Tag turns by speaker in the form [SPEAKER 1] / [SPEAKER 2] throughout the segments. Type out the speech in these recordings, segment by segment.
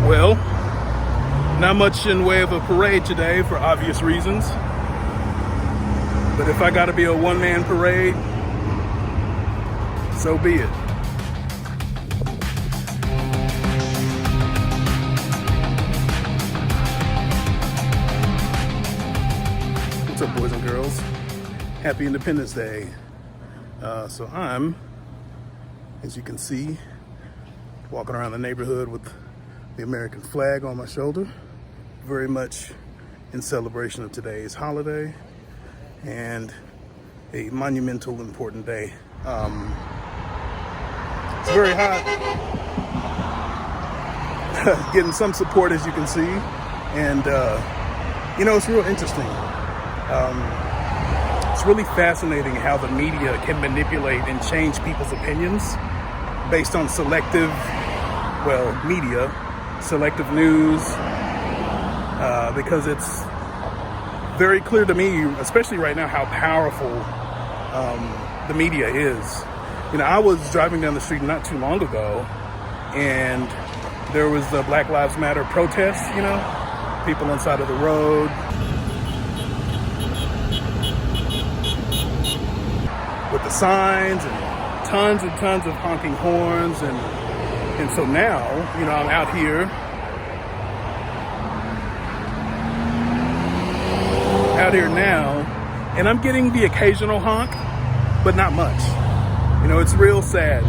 [SPEAKER 1] Well, not much in way of a parade today for obvious reasons. But if I gotta be a one-man parade, so be it. What's up, boys and girls? Happy Independence Day. So I'm, as you can see, walking around the neighborhood with the American flag on my shoulder, very much in celebration of today's holiday and a monumental, important day. It's very hot, getting some support, as you can see, and it's real interesting. It's really fascinating how the media can manipulate and change people's opinions based on selective news, because it's very clear to me, especially right now, how powerful the media is. I was driving down the street not too long ago, and there was the Black Lives Matter protests, people on the side of the road with the signs and tons of honking horns, and so now, I'm out here now, and I'm getting the occasional honk, but not much. It's real sad.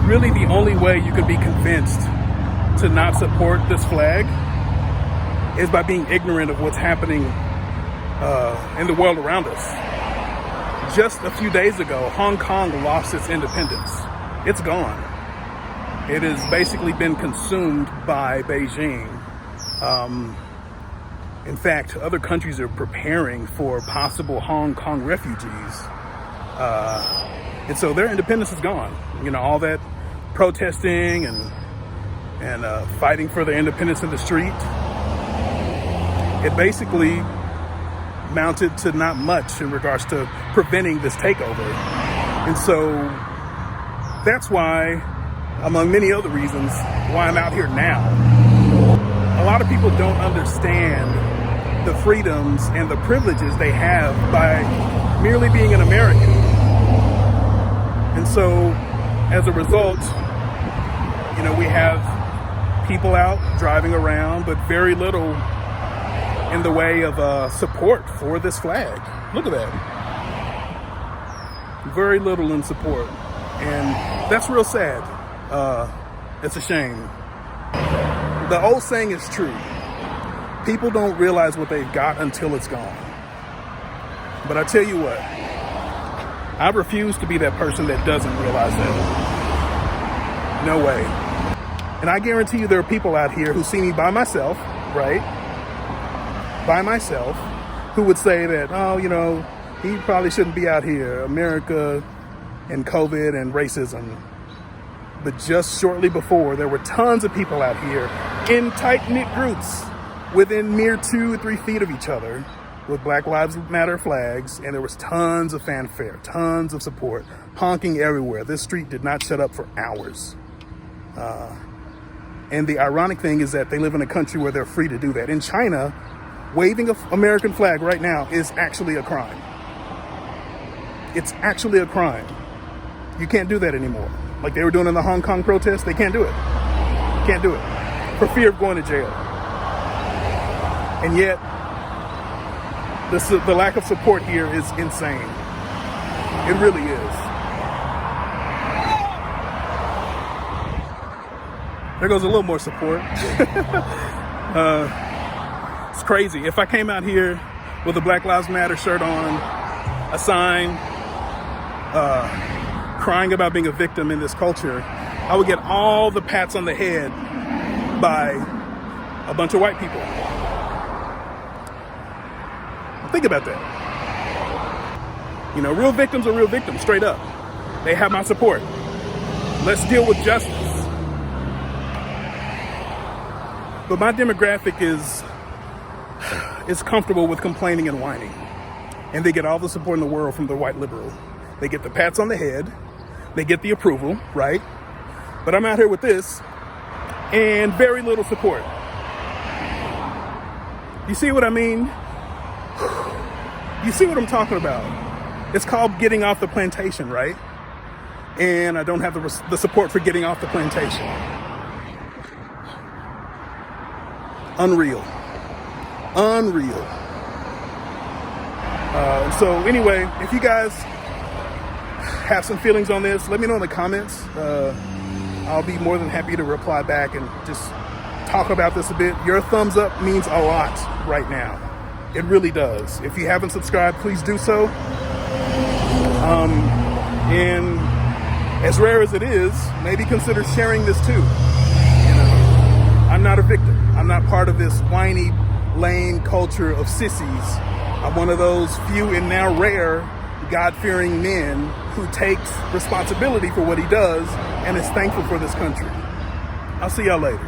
[SPEAKER 1] Really, the only way you could be convinced to not support this flag is by being ignorant of what's happening in the world around us. Just a few days ago, Hong Kong lost its independence. It's gone. It has basically been consumed by Beijing. In fact, other countries are preparing for possible Hong Kong refugees. And so their independence is gone. All that protesting and fighting for their independence in the street, it basically mounted to not much in regards to preventing this takeover. And so that's why, among many other reasons, why I'm out here now. A lot of people don't understand the freedoms and the privileges they have by merely being an American. And so, as a result, we have people out driving around, but very little in the way of support for this flag. Look at that. Very little in support. And that's real sad. It's a shame. The old saying is true. People don't realize what they've got until it's gone. But I tell you what, I refuse to be that person that doesn't realize that. No way. And I guarantee you there are people out here who see me by myself, right? By myself, who would say that, he probably shouldn't be out here, America and COVID and racism. But just shortly before, there were tons of people out here in tight-knit groups within mere 2 or 3 feet of each other with Black Lives Matter flags, and there was tons of fanfare, tons of support, honking everywhere. This street did not shut up for hours. And the ironic thing is that they live in a country where they're free to do that. In China, waving an American flag right now is actually a crime. It's actually a crime. You can't do that anymore. Like they were doing in the Hong Kong protests, they can't do it. Can't do it. For fear of going to jail. And yet, the lack of support here is insane. It really is. There goes a little more support. It's crazy. If I came out here with a Black Lives Matter shirt on, a sign, crying about being a victim in this culture, I would get all the pats on the head by a bunch of white people. Think about that. Real victims are real victims, straight up. They have my support. Let's deal with justice. But my demographic is comfortable with complaining and whining. And they get all the support in the world from the white liberal. They get the pats on the head. They get the approval, right? But I'm out here with this and very little support. You see what I mean? You see what I'm talking about? It's called getting off the plantation, right? And I don't have the support for getting off the plantation. Unreal. So anyway, if you guys have some feelings on this, let me know in the comments. I'll be more than happy to reply back and just talk about this a bit. Your thumbs up means a lot right now. It really does. If you haven't subscribed, please do so. And as rare as it is, maybe consider sharing this too. I'm not a victim. I'm not part of this whiny, lame culture of sissies. I'm one of those few and now rare God-fearing men who takes responsibility for what he does and is thankful for this country. I'll see y'all later.